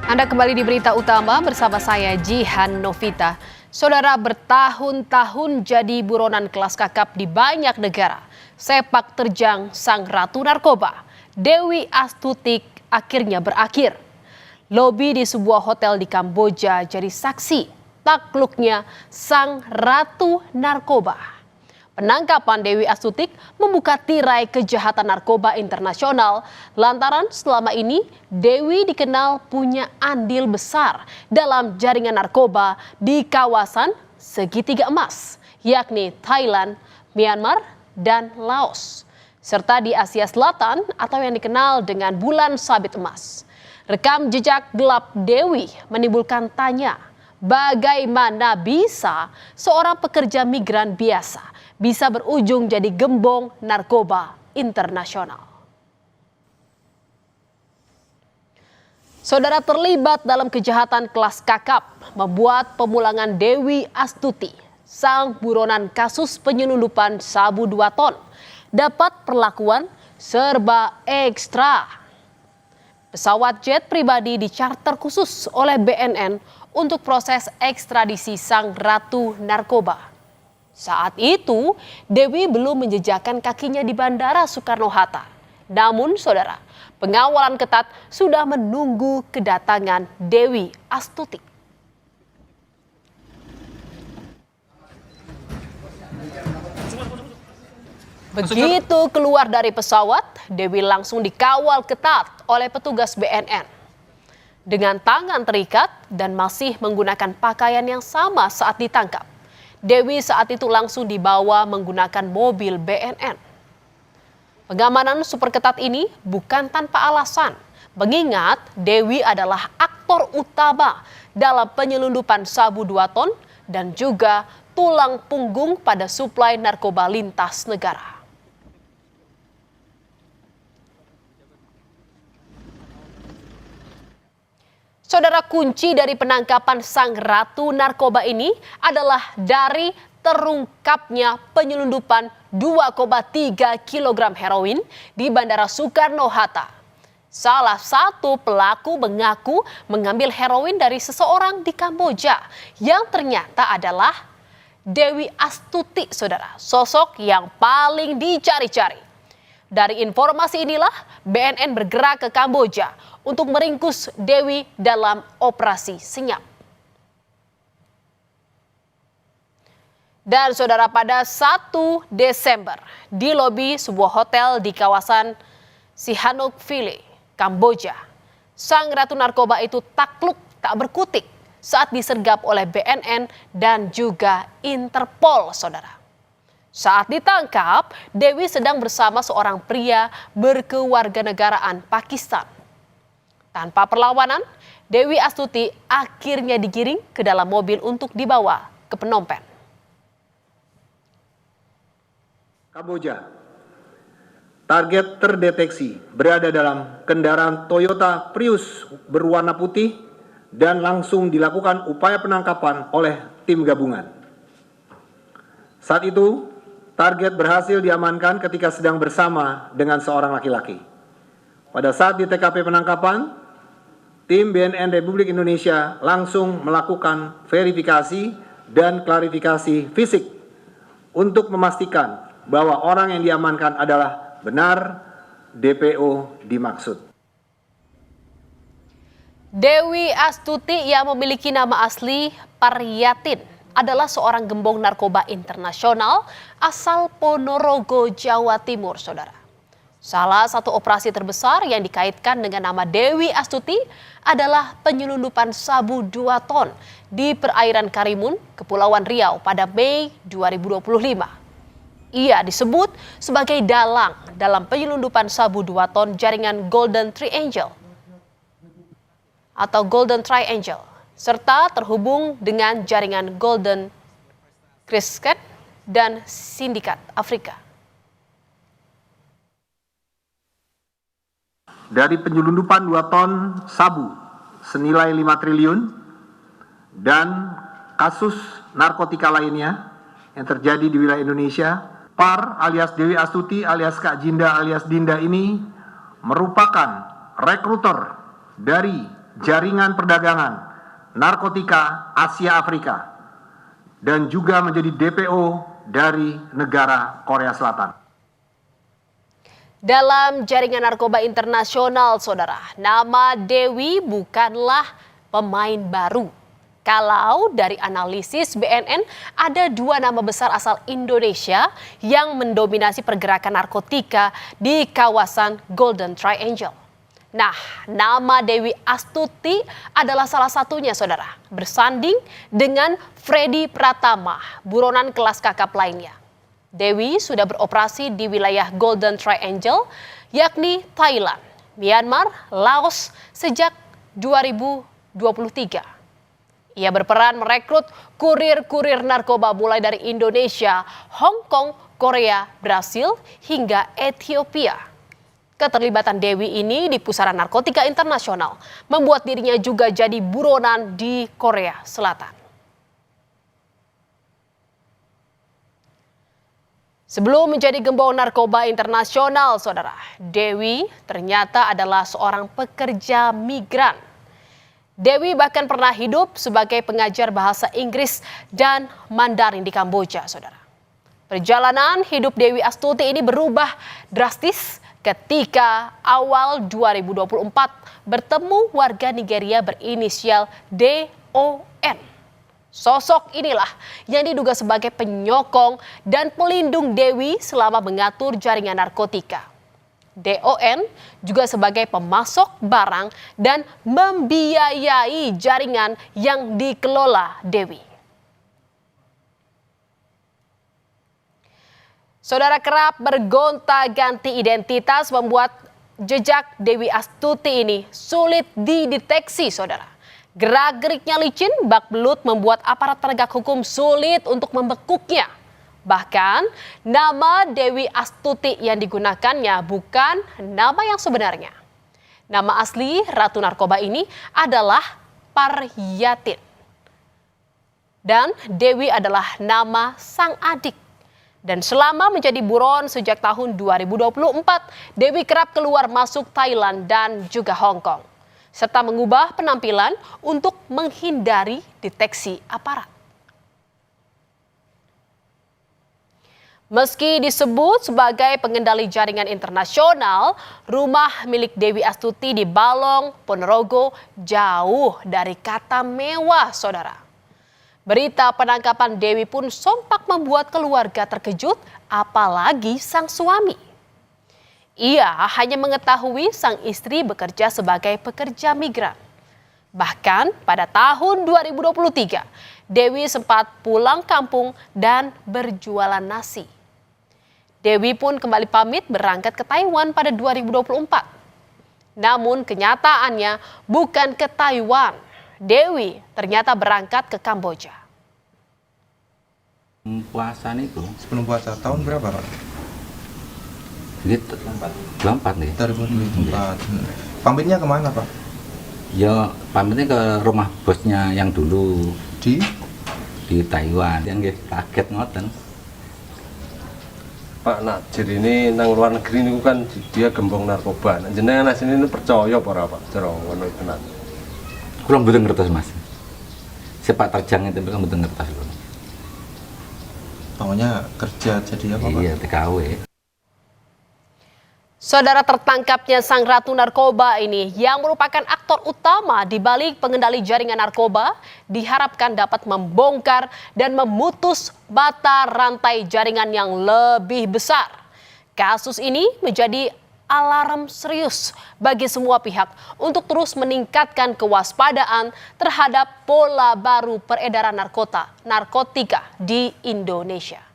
Anda kembali di Berita Utama bersama saya Jihan Novita. Saudara, bertahun-tahun jadi buronan kelas kakap di banyak negara. Sepak terjang sang ratu narkoba, Dewi Astuti akhirnya berakhir. Lobi di sebuah hotel di Kamboja jadi saksi takluknya sang ratu narkoba. Penangkapan Dewi Astuti membuka tirai kejahatan narkoba internasional lantaran selama ini Dewi dikenal punya andil besar dalam jaringan narkoba di kawasan segitiga emas, yakni Thailand, Myanmar, dan Laos, serta di Asia Selatan atau yang dikenal dengan bulan sabit emas. Rekam jejak gelap Dewi menimbulkan tanya, bagaimana bisa seorang pekerja migran biasa bisa berujung jadi gembong narkoba internasional. Saudara, terlibat dalam kejahatan kelas kakap membuat pemulangan Dewi Astuti, sang buronan kasus penyelundupan sabu 2 ton, dapat perlakuan serba ekstra. Pesawat jet pribadi dicharter khusus oleh BNN untuk proses ekstradisi sang ratu narkoba. Saat itu, Dewi belum menjejakkan kakinya di Bandara Soekarno-Hatta. Namun, saudara, pengawalan ketat sudah menunggu kedatangan Dewi Astuti. Begitu keluar dari pesawat, Dewi langsung dikawal ketat oleh petugas BNN. Dengan tangan terikat dan masih menggunakan pakaian yang sama saat ditangkap, Dewi saat itu langsung dibawa menggunakan mobil BNN. Pengamanan super ketat ini bukan tanpa alasan, mengingat Dewi adalah aktor utama dalam penyelundupan sabu 2 ton dan juga tulang punggung pada suplai narkoba lintas negara. Saudara, kunci dari penangkapan sang ratu narkoba ini adalah dari terungkapnya penyelundupan 2,3 kg heroin di Bandara Soekarno-Hatta. Salah satu pelaku mengaku mengambil heroin dari seseorang di Kamboja yang ternyata adalah Dewi Astuti, saudara, sosok yang paling dicari-cari. Dari informasi inilah BNN bergerak ke Kamboja untuk meringkus Dewi dalam operasi senyap. Dan saudara, pada 1 Desember di lobi sebuah hotel di kawasan Sihanouk Village, Kamboja, sang ratu narkoba itu takluk tak berkutik saat disergap oleh BNN dan juga Interpol, saudara. Saat ditangkap, Dewi sedang bersama seorang pria berkewarganegaraan Pakistan. Tanpa perlawanan, Dewi Astuti akhirnya digiring ke dalam mobil untuk dibawa ke Phnom Penh. Kamboja. Target terdeteksi berada dalam kendaraan Toyota Prius berwarna putih dan langsung dilakukan upaya penangkapan oleh tim gabungan. Saat itu, target berhasil diamankan ketika sedang bersama dengan seorang laki-laki. Pada saat di TKP penangkapan, tim BNN Republik Indonesia langsung melakukan verifikasi dan klarifikasi fisik untuk memastikan bahwa orang yang diamankan adalah benar DPO dimaksud. Dewi Astuti yang memiliki nama asli Paryatin adalah seorang gembong narkoba internasional asal Ponorogo, Jawa Timur, saudara. Salah satu operasi terbesar yang dikaitkan dengan nama Dewi Astuti adalah penyelundupan sabu 2 ton di perairan Karimun, Kepulauan Riau pada Mei 2025. Ia disebut sebagai dalang dalam penyelundupan sabu 2 ton jaringan Golden Triangle atau Golden Triangle, serta terhubung dengan jaringan Golden Crescent dan Sindikat Afrika. Dari penyelundupan 2 ton sabu senilai 5 triliun dan kasus narkotika lainnya yang terjadi di wilayah Indonesia, Par alias Dewi Astuti alias Kak Jinda alias Dinda ini merupakan rekruter dari jaringan perdagangan narkotika Asia Afrika dan juga menjadi DPO dari negara Korea Selatan. Dalam jaringan narkoba internasional, saudara, nama Dewi bukanlah pemain baru. Kalau dari analisis BNN, ada 2 nama besar asal Indonesia yang mendominasi pergerakan narkotika di kawasan Golden Triangle. Nah, nama Dewi Astuti adalah salah satunya, saudara, bersanding dengan Freddy Pratama, buronan kelas kakap lainnya. Dewi sudah beroperasi di wilayah Golden Triangle, yakni Thailand, Myanmar, Laos sejak 2023. Ia berperan merekrut kurir-kurir narkoba mulai dari Indonesia, Hong Kong, Korea, Brasil, hingga Ethiopia. Keterlibatan Dewi ini di pusaran narkotika internasional membuat dirinya juga jadi buronan di Korea Selatan. Sebelum menjadi gembong narkoba internasional, saudara, Dewi ternyata adalah seorang pekerja migran. Dewi bahkan pernah hidup sebagai pengajar bahasa Inggris dan Mandarin di Kamboja, saudara. Perjalanan hidup Dewi Astuti ini berubah drastis ketika awal 2024 bertemu warga Nigeria berinisial DON. Sosok inilah yang diduga sebagai penyokong dan pelindung Dewi selama mengatur jaringan narkotika. DON juga sebagai pemasok barang dan membiayai jaringan yang dikelola Dewi. Saudara, kerap bergonta-ganti identitas membuat jejak Dewi Astuti ini sulit dideteksi, saudara. Gerak-geriknya licin, bak belut membuat aparat penegak hukum sulit untuk membekuknya. Bahkan nama Dewi Astuti yang digunakannya bukan nama yang sebenarnya. Nama asli Ratu Narkoba ini adalah Paryatin. Dan Dewi adalah nama sang adik. Dan selama menjadi buron sejak tahun 2024, Dewi kerap keluar masuk Thailand dan juga Hong Kong. Serta mengubah penampilan untuk menghindari deteksi aparat. Meski disebut sebagai pengendali jaringan internasional, rumah milik Dewi Astuti di Balong, Ponorogo jauh dari kata mewah, saudara. Berita penangkapan Dewi pun sontak membuat keluarga terkejut, apalagi sang suami. Ia hanya mengetahui sang istri bekerja sebagai pekerja migran. Bahkan pada tahun 2023, Dewi sempat pulang kampung dan berjualan nasi. Dewi pun kembali pamit berangkat ke Taiwan pada 2024. Namun kenyataannya bukan ke Taiwan. Dewi ternyata berangkat ke Kamboja. Puasa itu Sebelum puasa tahun berapa, Pak? ini 24 nih. 2024. Pamitnya kemana, Pak? Ya pamitnya ke rumah bosnya yang dulu Di Taiwan. Yang kaget ngoten. Pak Najir ini nang luar negeri ini kan dia gembong narkoba. Jenengan asline ini percaya apa ora, Pak? Cara ngono iku tenan. Kurang mboten ngertos, Mas. Sepak terjang itu kan mboten ngertos lho. maunya kerja jadi apa, Pak? Iya, TKW. Saudara, tertangkapnya sang ratu narkoba ini yang merupakan aktor utama di balik pengendali jaringan narkoba diharapkan dapat membongkar dan memutus mata rantai jaringan yang lebih besar. Kasus ini menjadi alarm serius bagi semua pihak untuk terus meningkatkan kewaspadaan terhadap pola baru peredaran narkotika di Indonesia.